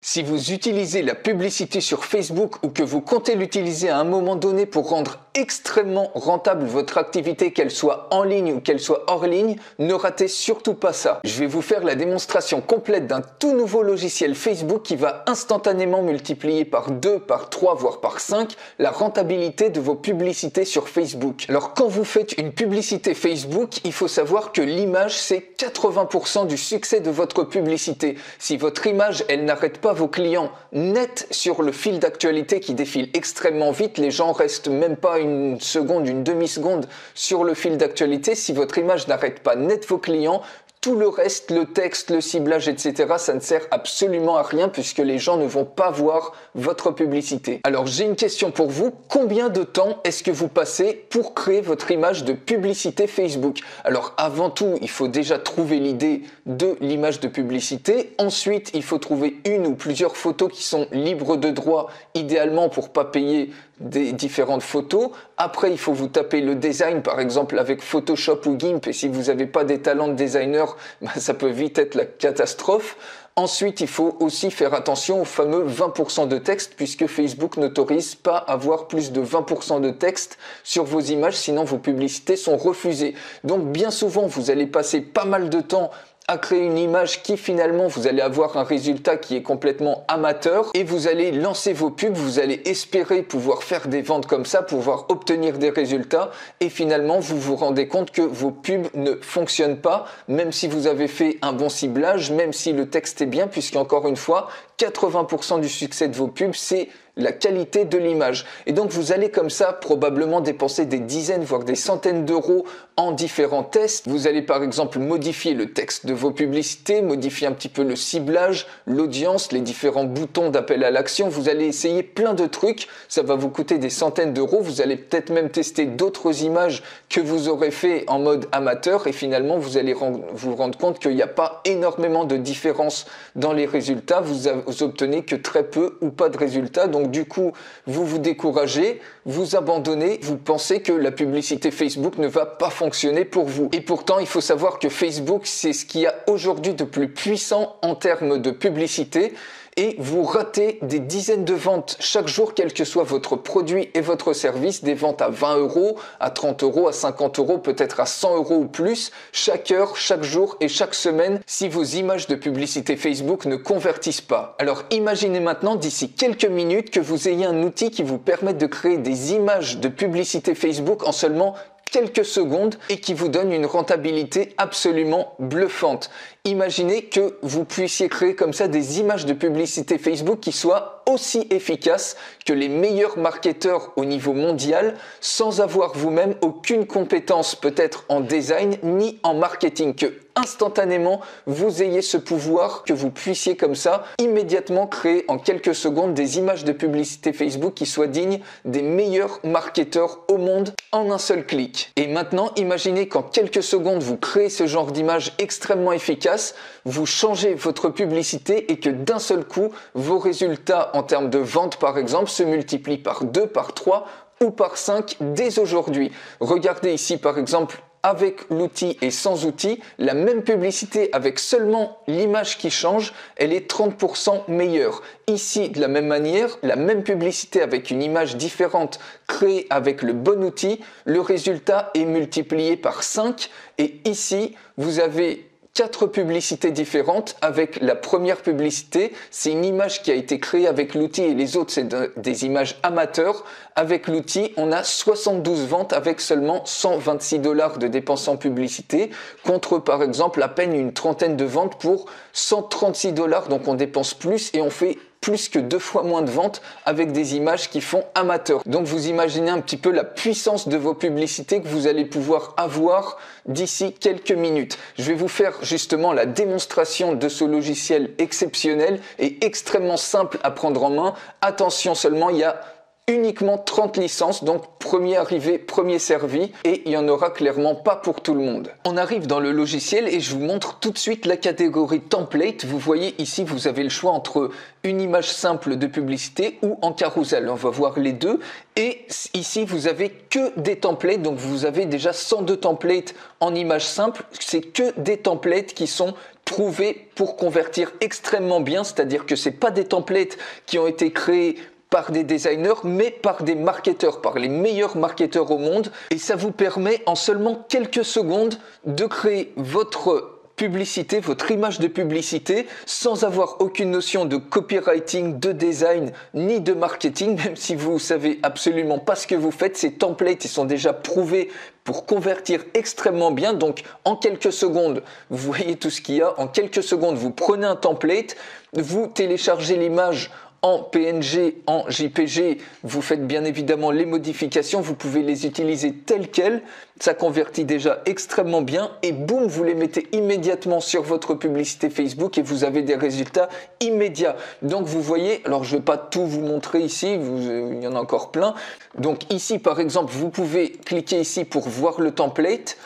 Si vous utilisez la publicité sur Facebook ou que vous comptez l'utiliser à un moment donné pour rendre extrêmement rentable votre activité, qu'elle soit en ligne ou qu'elle soit hors ligne, ne ratez surtout pas ça. Je vais vous faire la démonstration complète d'un tout nouveau logiciel Facebook qui va instantanément multiplier par 2, par 3, voire par 5 la rentabilité de vos publicités sur Facebook. Alors quand vous faites une publicité Facebook, il faut savoir que l'image c'est 80% du succès de votre publicité. Si votre image elle n'arrête pas vos clients net sur le fil d'actualité qui défile extrêmement vite, les gens restent même pas une seconde, une demi-seconde sur le fil d'actualité. Si votre image n'arrête pas net vos clients, tout le reste, le texte, le ciblage, etc., ça ne sert absolument à rien puisque les gens ne vont pas voir votre publicité. Alors j'ai une question pour vous. Combien de temps est-ce que vous passez pour créer votre image de publicité Facebook? Alors avant tout, il faut déjà trouver l'idée de l'image de publicité. Ensuite, il faut trouver une ou plusieurs photos qui sont libres de droit, idéalement pour pas payer des différentes photos. Après, il faut vous taper le design, par exemple avec Photoshop ou GIMP. Et si vous n'avez pas des talents de designer, ça peut vite être la catastrophe. Ensuite, il faut aussi faire attention aux fameux 20% de texte puisque Facebook n'autorise pas à avoir plus de 20% de texte sur vos images, sinon vos publicités sont refusées. Donc bien souvent, vous allez passer pas mal de temps à créer une image qui finalement vous allez avoir un résultat qui est complètement amateur et vous allez lancer vos pubs, vous allez espérer pouvoir faire des ventes comme ça, pouvoir obtenir des résultats et finalement vous vous rendez compte que vos pubs ne fonctionnent pas même si vous avez fait un bon ciblage, même si le texte est bien puisqu'encore une fois 80% du succès de vos pubs c'est la qualité de l'image. Et donc vous allez comme ça probablement dépenser des dizaines voire des centaines d'euros en différents tests. Vous allez par exemple modifier le texte de vos publicités, modifier un petit peu le ciblage, l'audience, les différents boutons d'appel à l'action. Vous allez essayer plein de trucs, ça va vous coûter des centaines d'euros. Vous allez peut-être même tester d'autres images que vous aurez fait en mode amateur et finalement vous allez vous rendre compte qu'il n'y a pas énormément de différence dans les résultats. Vous obtenez que très peu ou pas de résultats. Donc du coup, vous vous découragez, vous abandonnez, vous pensez que la publicité Facebook ne va pas fonctionner pour vous. Et pourtant, il faut savoir que Facebook, c'est ce qu'il y a aujourd'hui de plus puissant en termes de publicité. Et vous ratez des dizaines de ventes chaque jour, quel que soit votre produit et votre service, des ventes à 20 euros, à 30 euros, à 50 euros, peut-être à 100 euros ou plus, chaque heure, chaque jour et chaque semaine, si vos images de publicité Facebook ne convertissent pas. Alors imaginez maintenant, d'ici quelques minutes, que vous ayez un outil qui vous permette de créer des images de publicité Facebook en seulement quelques secondes et qui vous donne une rentabilité absolument bluffante. Imaginez que vous puissiez créer comme ça des images de publicité Facebook qui soient aussi efficaces que les meilleurs marketeurs au niveau mondial sans avoir vous-même aucune compétence peut-être en design ni en marketing, que instantanément vous ayez ce pouvoir, que vous puissiez comme ça immédiatement créer en quelques secondes des images de publicité Facebook qui soient dignes des meilleurs marketeurs au monde en un seul clic. Et maintenant, imaginez qu'en quelques secondes vous créez ce genre d'image extrêmement efficace, vous changez votre publicité et que d'un seul coup vos résultats en termes de vente par exemple se multiplient par 2, par 3 ou par 5 dès aujourd'hui. Regardez ici par exemple avec l'outil et sans outil, la même publicité avec seulement l'image qui change, elle est 30% meilleure. Ici, de la même manière, la même publicité avec une image différente créée avec le bon outil, le résultat est multiplié par 5 et ici, vous avez 4 publicités différentes. Avec la première publicité, c'est une image qui a été créée avec l'outil et les autres, c'est des images amateurs. Avec l'outil, on a 72 ventes avec seulement 126 $ de dépenses en publicité contre par exemple à peine une trentaine de ventes pour 136 $. Donc on dépense plus et on fait plus que 2 fois moins de ventes avec des images qui font amateur. Donc vous imaginez un petit peu la puissance de vos publicités que vous allez pouvoir avoir d'ici quelques minutes. Je vais vous faire justement la démonstration de ce logiciel exceptionnel et extrêmement simple à prendre en main. Attention seulement, il y a uniquement 30 licences, donc premier arrivé, premier servi, et il n'y en aura clairement pas pour tout le monde. On arrive dans le logiciel et je vous montre tout de suite la catégorie template. Vous voyez ici, vous avez le choix entre une image simple de publicité ou en carrousel. On va voir les deux. Et ici, vous avez que des templates, donc vous avez déjà 102 templates en image simple. C'est que des templates qui sont prouvés pour convertir extrêmement bien, c'est-à-dire que c'est pas des templates qui ont été créés par des designers, mais par des marketeurs, par les meilleurs marketeurs au monde. Et ça vous permet en seulement quelques secondes de créer votre publicité, votre image de publicité, sans avoir aucune notion de copywriting, de design, ni de marketing, même si vous savez absolument pas ce que vous faites. Ces templates, ils sont déjà prouvés pour convertir extrêmement bien. Donc, en quelques secondes, vous voyez tout ce qu'il y a. En quelques secondes, vous prenez un template, vous téléchargez l'image en PNG, en JPG, vous faites bien évidemment les modifications, vous pouvez les utiliser telles quelles, ça convertit déjà extrêmement bien et boum, vous les mettez immédiatement sur votre publicité Facebook et vous avez des résultats immédiats. Donc vous voyez, alors je ne vais pas tout vous montrer ici, il y en a encore plein. Donc ici par exemple, vous pouvez cliquer ici pour voir le template.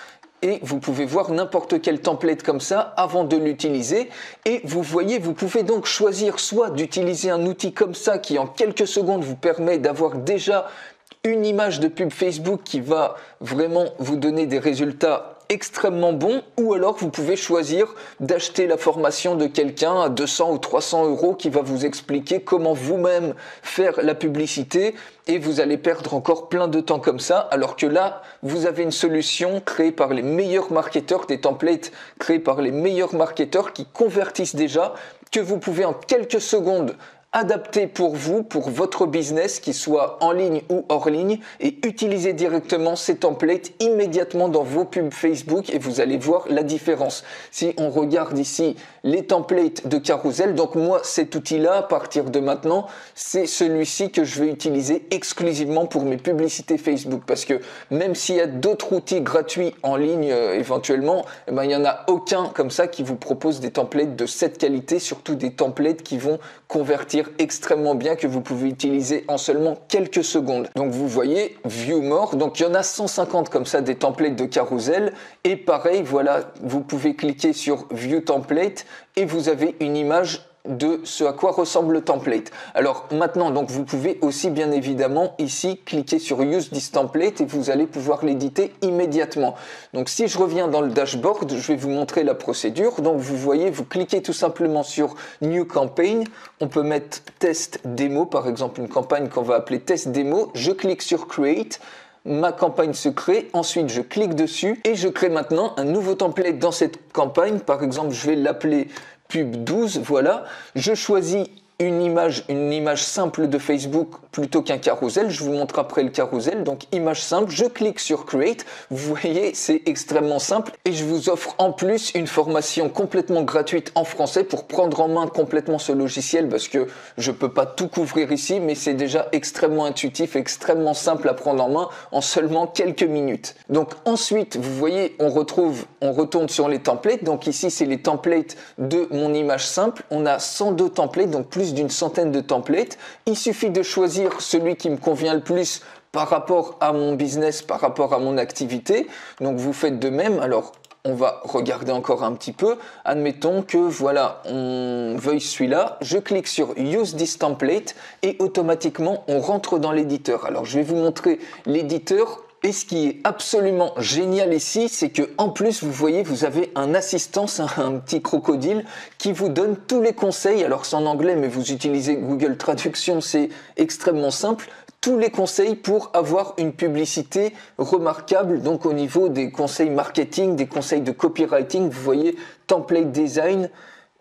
Et vous pouvez voir n'importe quel template comme ça avant de l'utiliser. Et vous voyez, vous pouvez donc choisir soit d'utiliser un outil comme ça qui en quelques secondes vous permet d'avoir déjà une image de pub Facebook qui va vraiment vous donner des résultats extrêmement bons, ou alors vous pouvez choisir d'acheter la formation de quelqu'un à 200 ou 300 euros qui va vous expliquer comment vous-même faire la publicité et vous allez perdre encore plein de temps comme ça, alors que là, vous avez une solution créée par les meilleurs marketeurs, des templates créés par les meilleurs marketeurs qui convertissent déjà, que vous pouvez en quelques secondes adapté pour vous, pour votre business, qu'il soit en ligne ou hors ligne, et utilisez directement ces templates immédiatement dans vos pubs Facebook et vous allez voir la différence. Si on regarde ici les templates de Carousel, donc moi cet outil-là, à partir de maintenant, c'est celui-ci que je vais utiliser exclusivement pour mes publicités Facebook, parce que même s'il y a d'autres outils gratuits en ligne éventuellement, eh ben, il n'y en a aucun comme ça qui vous propose des templates de cette qualité, surtout des templates qui vont convertir extrêmement bien, que vous pouvez utiliser en seulement quelques secondes. Donc vous voyez, View More, donc il y en a 150 comme ça des templates de Carousel, et pareil, voilà, vous pouvez cliquer sur View Template et vous avez une image de ce à quoi ressemble le template. Alors maintenant, donc vous pouvez aussi bien évidemment ici cliquer sur Use this template et vous allez pouvoir l'éditer immédiatement. Donc si je reviens dans le dashboard, je vais vous montrer la procédure. Donc vous voyez, vous cliquez tout simplement sur New Campaign. On peut mettre Test Démo, par exemple une campagne qu'on va appeler Test Démo. Je clique sur Create. Ma campagne se crée, ensuite je clique dessus et je crée maintenant un nouveau template dans cette campagne. Par exemple, je vais l'appeler Pub 12, voilà. Je choisis une image simple de Facebook plutôt qu'un carrousel. Je vous montre après le carrousel. Donc image simple, je clique sur Create. Vous voyez, c'est extrêmement simple. Et je vous offre en plus une formation complètement gratuite en français pour prendre en main complètement ce logiciel, parce que je peux pas tout couvrir ici, mais c'est déjà extrêmement intuitif, extrêmement simple à prendre en main en seulement quelques minutes. Donc ensuite, vous voyez, on retourne sur les templates. Donc ici, c'est les templates de mon image simple. On a 102 templates, donc plus d'une centaine de templates. Il suffit de choisir celui qui me convient le plus par rapport à mon business, par rapport à mon activité. Donc vous faites de même. Alors on va regarder encore un petit peu. Admettons que voilà, on veuille celui-là. Je clique sur Use this template et automatiquement on rentre dans l'éditeur. Alors je vais vous montrer l'éditeur. Et ce qui est absolument génial ici, c'est que en plus, vous voyez, vous avez un assistant, un petit crocodile qui vous donne tous les conseils. Alors c'est en anglais, mais vous utilisez Google Traduction, c'est extrêmement simple. Tous les conseils pour avoir une publicité remarquable, donc au niveau des conseils marketing, des conseils de copywriting. Vous voyez, template design,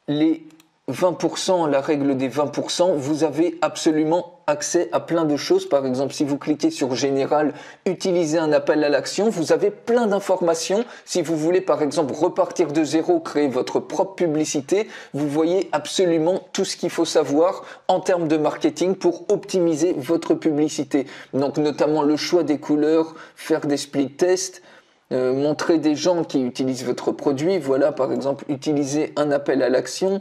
les 20%, la règle des 20%, vous avez absolument accès à plein de choses. Par exemple, si vous cliquez sur Général, utiliser un appel à l'action, vous avez plein d'informations. Si vous voulez, par exemple, repartir de zéro, créer votre propre publicité, vous voyez absolument tout ce qu'il faut savoir en termes de marketing pour optimiser votre publicité. Donc, notamment le choix des couleurs, faire des split tests, montrer des gens qui utilisent votre produit. Voilà, par exemple, utiliser un appel à l'action.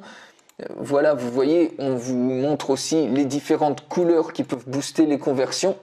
Voilà, vous voyez, on vous montre aussi les différentes couleurs qui peuvent booster les conversions,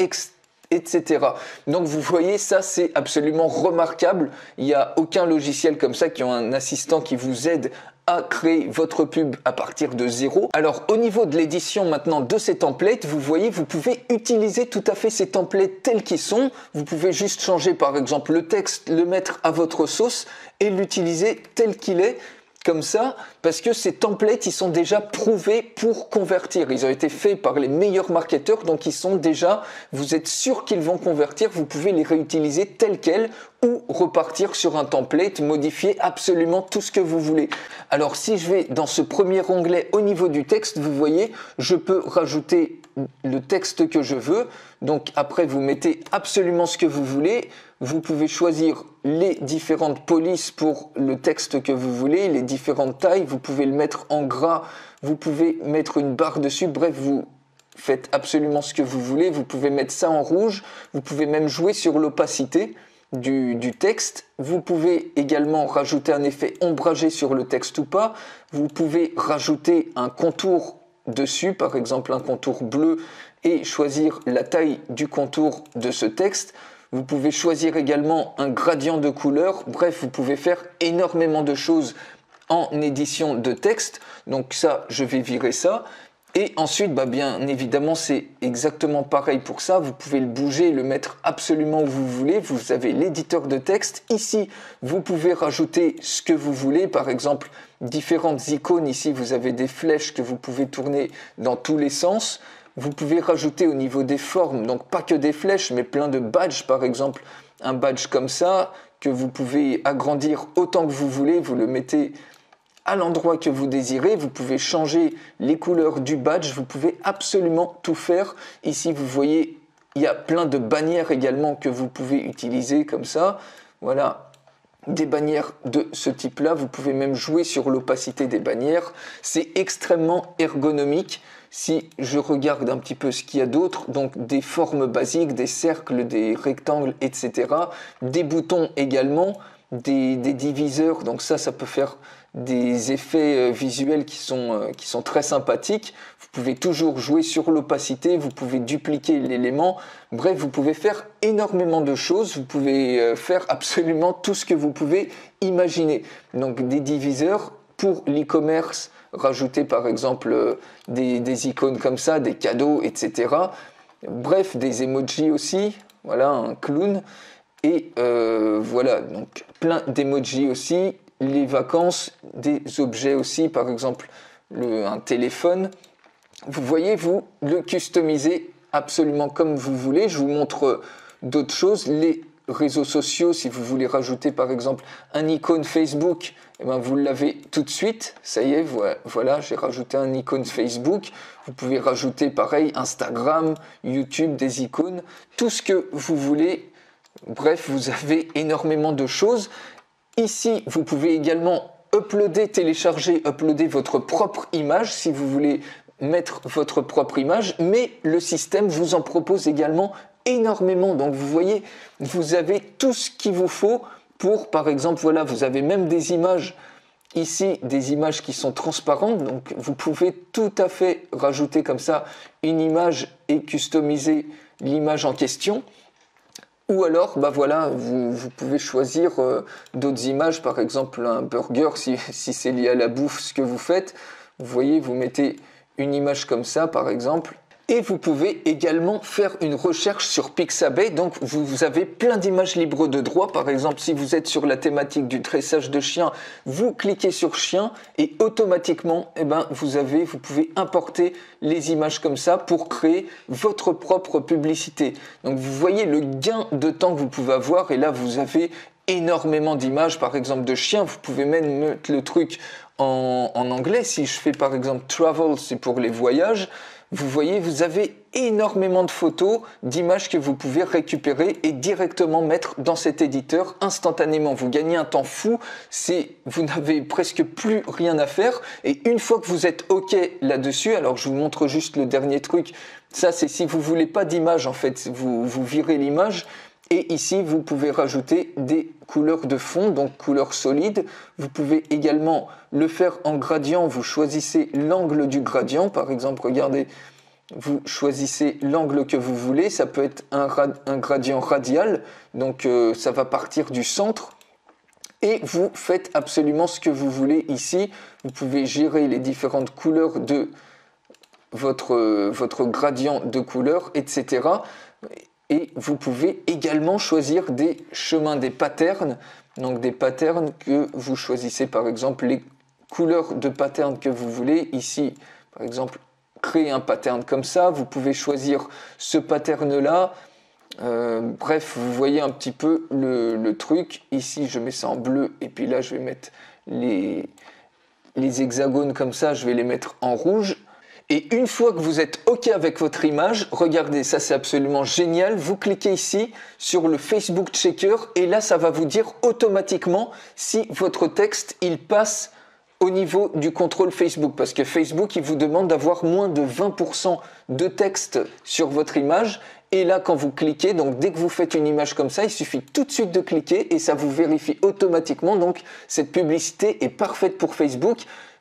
etc. Donc vous voyez, ça c'est absolument remarquable. Il n'y a aucun logiciel comme ça qui a un assistant qui vous aide à créer votre pub à partir de zéro. Alors au niveau de l'édition maintenant de ces templates, vous voyez, vous pouvez utiliser tout à fait ces templates tels qu'ils sont. Vous pouvez juste changer par exemple le texte, le mettre à votre sauce et l'utiliser tel qu'il est, comme ça, parce que ces templates, ils sont déjà prouvés pour convertir. Ils ont été faits par les meilleurs marketeurs, donc ils sont déjà, vous êtes sûr qu'ils vont convertir, vous pouvez les réutiliser tels quels ou repartir sur un template, modifier absolument tout ce que vous voulez. Alors si je vais dans ce premier onglet au niveau du texte, vous voyez, je peux rajouter le texte que je veux. Donc après, vous mettez absolument ce que vous voulez. Vous pouvez choisir les différentes polices pour le texte que vous voulez, les différentes tailles. Vous pouvez le mettre en gras, vous pouvez mettre une barre dessus. Bref, vous faites absolument ce que vous voulez. Vous pouvez mettre ça en rouge. Vous pouvez même jouer sur l'opacité du texte. Vous pouvez également rajouter un effet ombragé sur le texte ou pas. Vous pouvez rajouter un contour dessus, par exemple un contour bleu, et choisir la taille du contour de ce texte. Vous pouvez choisir également un gradient de couleur. Bref, vous pouvez faire énormément de choses en édition de texte. Donc ça, je vais virer ça. Et ensuite, bien évidemment, c'est exactement pareil pour ça. Vous pouvez le bouger, le mettre absolument où vous voulez. Vous avez l'éditeur de texte. Ici, vous pouvez rajouter ce que vous voulez. Par exemple, différentes icônes. Ici, vous avez des flèches que vous pouvez tourner dans tous les sens. Vous pouvez rajouter au niveau des formes, donc pas que des flèches, mais plein de badges. Par exemple, un badge comme ça, que vous pouvez agrandir autant que vous voulez. Vous le mettez à l'endroit que vous désirez, vous pouvez changer les couleurs du badge, vous pouvez absolument tout faire. Ici, vous voyez, il y a plein de bannières également que vous pouvez utiliser comme ça. Voilà, des bannières de ce type-là. Vous pouvez même jouer sur l'opacité des bannières. C'est extrêmement ergonomique. Si je regarde un petit peu ce qu'il y a d'autre, donc des formes basiques, des cercles, des rectangles, etc. Des boutons également, des diviseurs, donc ça peut faire des effets visuels qui sont très sympathiques. Vous pouvez toujours jouer sur l'opacité, vous pouvez dupliquer l'élément. Bref, vous pouvez faire énormément de choses. Vous pouvez faire absolument tout ce que vous pouvez imaginer. Donc des diviseurs pour l'e-commerce, rajouter par exemple des icônes comme ça, des cadeaux, etc. Bref, des emojis aussi. Voilà, un clown. Et voilà, donc plein d'emojis aussi. Les vacances, des objets aussi, par exemple un téléphone. Vous voyez, vous le customisez absolument comme vous voulez. Je vous montre d'autres choses. Les réseaux sociaux, si vous voulez rajouter par exemple un icône Facebook, vous l'avez tout de suite. Ça y est, voilà, j'ai rajouté un icône Facebook. Vous pouvez rajouter pareil Instagram, YouTube, des icônes, tout ce que vous voulez. Bref, vous avez énormément de choses. Ici, vous pouvez également télécharger, uploader votre propre image si vous voulez mettre votre propre image, mais le système vous en propose également énormément. Donc vous voyez, vous avez tout ce qu'il vous faut pour, par exemple, voilà, vous avez même des images ici, des images qui sont transparentes, donc vous pouvez tout à fait rajouter comme ça une image et customiser l'image en question. Ou alors, voilà, vous pouvez choisir d'autres images, par exemple un burger, si c'est lié à la bouffe, ce que vous faites. Vous voyez, vous mettez une image comme ça, par exemple. Et vous pouvez également faire une recherche sur Pixabay. Donc, vous avez plein d'images libres de droit. Par exemple, si vous êtes sur la thématique du dressage de chiens, vous cliquez sur chien et automatiquement, vous pouvez importer les images comme ça pour créer votre propre publicité. Donc, vous voyez le gain de temps que vous pouvez avoir. Et là, vous avez énormément d'images, par exemple de chiens. Vous pouvez même mettre le truc en anglais. Si je fais par exemple travel, c'est pour les voyages. Vous voyez, vous avez énormément de photos, d'images que vous pouvez récupérer et directement mettre dans cet éditeur instantanément. Vous gagnez un temps fou, vous n'avez presque plus rien à faire. Et une fois que vous êtes OK là-dessus, alors je vous montre juste le dernier truc. Ça, c'est si vous voulez pas d'image, en fait, vous virez l'image. Et ici, vous pouvez rajouter des couleurs de fond, donc couleurs solides. Vous pouvez également le faire en gradient. Vous choisissez l'angle du gradient. Par exemple, regardez, vous choisissez l'angle que vous voulez. Ça peut être un gradient radial, donc ça va partir du centre. Et vous faites absolument ce que vous voulez ici. Vous pouvez gérer les différentes couleurs de votre gradient de couleurs, etc. Et vous pouvez également choisir des chemins, des patterns. Donc des patterns que vous choisissez par exemple les couleur de pattern que vous voulez. Ici, par exemple, créer un pattern comme ça. Vous pouvez choisir ce pattern-là. Bref, vous voyez un petit peu le truc. Ici, je mets ça en bleu et puis là, je vais mettre les hexagones comme ça. Je vais les mettre en rouge. Et une fois que vous êtes OK avec votre image, regardez, ça c'est absolument génial. Vous cliquez ici sur le Facebook Checker et là, ça va vous dire automatiquement si votre texte, il passe au niveau du contrôle Facebook. Parce que Facebook, il vous demande d'avoir moins de 20% de texte sur votre image. Et là, quand vous cliquez, donc dès que vous faites une image comme ça, il suffit tout de suite de cliquer et ça vous vérifie automatiquement. Donc, cette publicité est parfaite pour Facebook.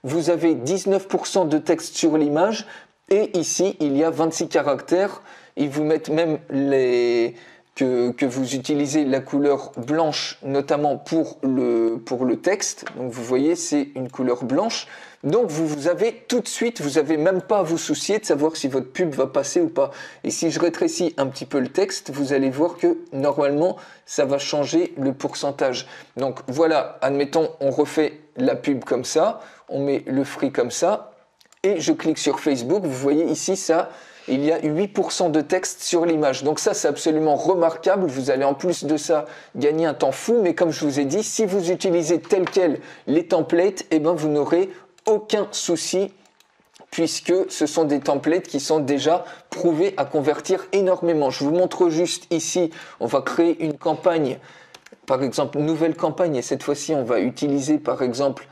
Vous avez 19% de texte sur l'image et ici, il y a 26 caractères. Ils vous mettent même que vous utilisez la couleur blanche, notamment pour le texte. Donc, vous voyez, c'est une couleur blanche. Donc, vous avez tout de suite, vous n'avez même pas à vous soucier de savoir si votre pub va passer ou pas. Et si je rétrécis un petit peu le texte, vous allez voir que normalement, ça va changer le pourcentage. Donc, voilà, admettons, on refait la pub comme ça. On met le free comme ça et je clique sur Facebook. Vous voyez ici, ça, il y a 8% de texte sur l'image. Donc ça, c'est absolument remarquable. Vous allez en plus de ça gagner un temps fou. Mais comme je vous ai dit, si vous utilisez tel quel les templates, eh ben, vous n'aurez aucun souci puisque ce sont des templates qui sont déjà prouvés à convertir énormément. Je vous montre juste ici, on va créer une campagne, par exemple, nouvelle campagne. Et cette fois-ci, on va utiliser par exemple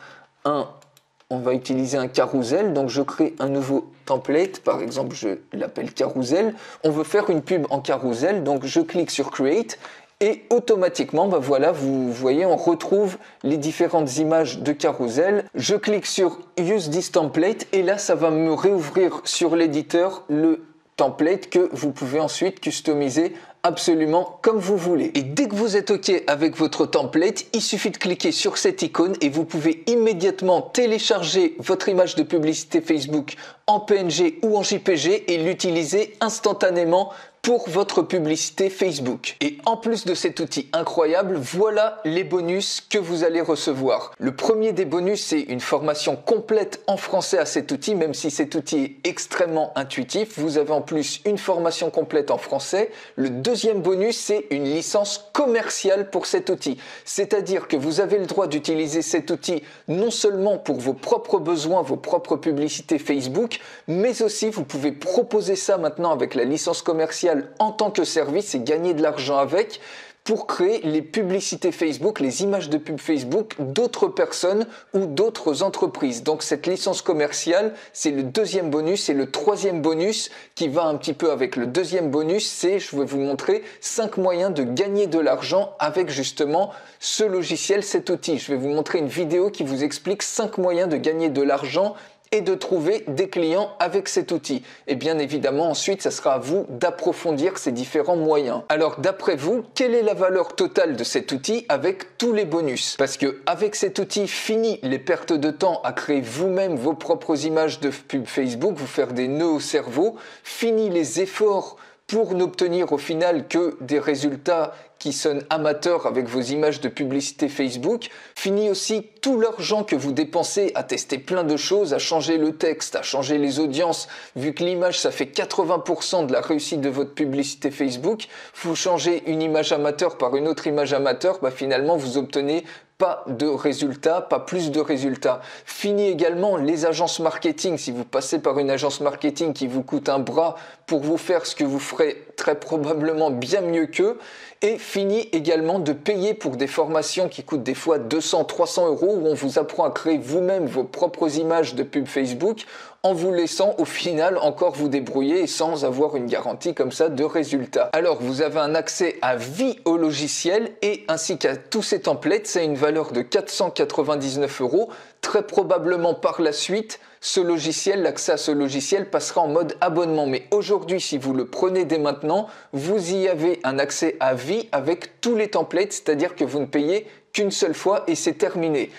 on va utiliser un carrousel, donc je crée un nouveau template, par exemple je l'appelle carrousel. On veut faire une pub en carrousel, donc je clique sur Create et automatiquement, ben voilà, vous voyez, on retrouve les différentes images de carrousel. Je clique sur Use this template et là, ça va me réouvrir sur l'éditeur le template que vous pouvez ensuite customiser absolument comme vous voulez. Et dès que vous êtes OK avec votre template, il suffit de cliquer sur cette icône et vous pouvez immédiatement télécharger votre image de publicité Facebook en PNG ou en JPG et l'utiliser instantanément pour votre publicité Facebook. Et en plus de cet outil incroyable, voilà les bonus que vous allez recevoir. Le premier des bonus, c'est une formation complète en français à cet outil, même si cet outil est extrêmement intuitif. Vous avez en plus une formation complète en français. Le deuxième bonus, c'est une licence commerciale pour cet outil. C'est-à-dire que vous avez le droit d'utiliser cet outil non seulement pour vos propres besoins, vos propres publicités Facebook, mais aussi vous pouvez proposer ça maintenant avec la licence commerciale en tant que service et gagner de l'argent avec pour créer les publicités Facebook, les images de pub Facebook d'autres personnes ou d'autres entreprises. Donc cette licence commerciale, c'est le deuxième bonus. Et le troisième bonus qui va un petit peu avec le deuxième bonus, c'est, je vais vous montrer 5 moyens de gagner de l'argent avec justement ce logiciel, cet outil. Je vais vous montrer une vidéo qui vous explique 5 moyens de gagner de l'argent et de trouver des clients avec cet outil. Et bien évidemment, ensuite, ça sera à vous d'approfondir ces différents moyens. Alors, d'après vous, quelle est la valeur totale de cet outil avec tous les bonus? Parce que avec cet outil, fini les pertes de temps à créer vous-même vos propres images de pub Facebook, vous faire des nœuds au cerveau, fini les efforts pour n'obtenir au final que des résultats qui sonnent amateurs avec vos images de publicité Facebook. Fini aussi tout l'argent que vous dépensez à tester plein de choses, à changer le texte, à changer les audiences. Vu que l'image, ça fait 80% de la réussite de votre publicité Facebook, vous changez une image amateur par une autre image amateur, bah finalement vous obtenez pas de résultats, pas plus de résultats. Fini également les agences marketing. Si vous passez par une agence marketing qui vous coûte un bras pour vous faire ce que vous ferez très probablement bien mieux qu'eux. Et fini également de payer pour des formations qui coûtent des fois 200, 300 euros où on vous apprend à créer vous-même vos propres images de pub Facebook en vous laissant au final encore vous débrouiller et sans avoir une garantie comme ça de résultat. Alors vous avez un accès à vie au logiciel et ainsi qu'à tous ces templates, c'est une valeur de 499 euros. Très probablement par la suite, ce logiciel, l'accès à ce logiciel passera en mode abonnement. Mais aujourd'hui, si vous le prenez dès maintenant, vous y avez un accès à vie avec tous les templates, c'est-à-dire que vous ne payez qu'une seule fois et c'est terminé.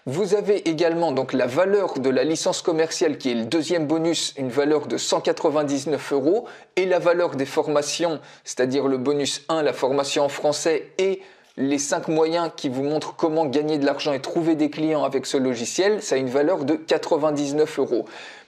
Vous avez également donc la valeur de la licence commerciale qui est le deuxième bonus, une valeur de 199 euros et la valeur des formations, c'est-à-dire le bonus 1, la formation en français et les 5 moyens qui vous montrent comment gagner de l'argent et trouver des clients avec ce logiciel, ça a une valeur de 99 €.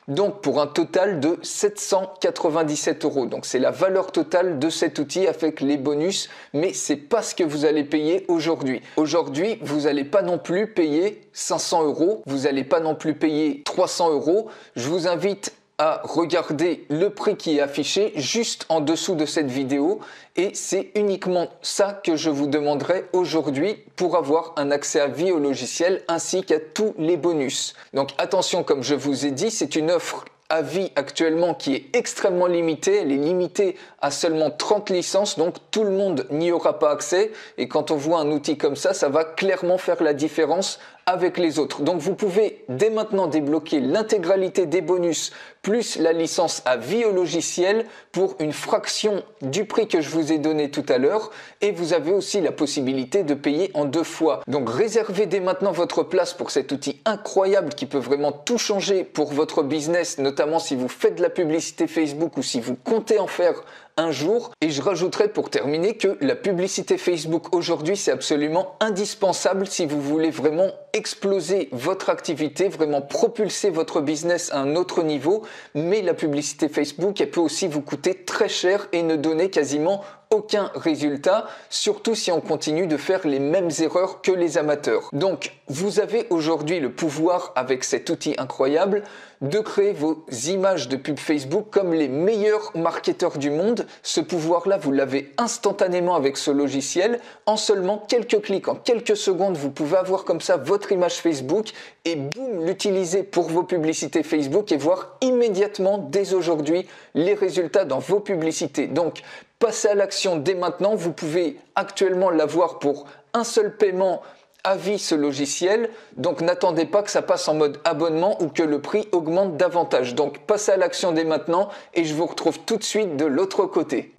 Donc pour un total de 797 €. Donc c'est la valeur totale de cet outil avec les bonus, mais c'est pas ce que vous allez payer aujourd'hui. Aujourd'hui, vous n'allez pas non plus payer 500 €, vous n'allez pas non plus payer 300 €. Je vous invite à regarder le prix qui est affiché juste en dessous de cette vidéo et c'est uniquement ça que je vous demanderai aujourd'hui pour avoir un accès à vie au logiciel ainsi qu'à tous les bonus. Donc attention, comme je vous ai dit, c'est une offre à vie actuellement qui est extrêmement limitée. Elle est limitée à seulement 30 licences, donc tout le monde n'y aura pas accès. Et quand on voit un outil comme ça va clairement faire la différence avec les autres. Donc vous pouvez dès maintenant débloquer l'intégralité des bonus plus la licence à vie au logiciel pour une fraction du prix que je vous ai donné tout à l'heure. Et vous avez aussi la possibilité de payer en 2 fois. Donc réservez dès maintenant votre place pour cet outil incroyable qui peut vraiment tout changer pour votre business, notamment si vous faites de la publicité Facebook ou si vous comptez en faire un jour. Et je rajouterai pour terminer que la publicité Facebook aujourd'hui, c'est absolument indispensable si vous voulez vraiment exploser votre activité, vraiment propulser votre business à un autre niveau. Mais la publicité Facebook, elle peut aussi vous coûter très cher et ne donner quasiment aucun résultat, surtout si on continue de faire les mêmes erreurs que les amateurs. Donc, vous avez aujourd'hui le pouvoir, avec cet outil incroyable, de créer vos images de pub Facebook comme les meilleurs marketeurs du monde. Ce pouvoir-là, vous l'avez instantanément avec ce logiciel. En seulement quelques clics, en quelques secondes, vous pouvez avoir comme ça votre image Facebook et boum, l'utiliser pour vos publicités Facebook et voir immédiatement, dès aujourd'hui, les résultats dans vos publicités. Donc, passez à l'action dès maintenant. Vous pouvez actuellement l'avoir pour un seul paiement à vie ce logiciel. Donc n'attendez pas que ça passe en mode abonnement ou que le prix augmente davantage. Donc passez à l'action dès maintenant et je vous retrouve tout de suite de l'autre côté.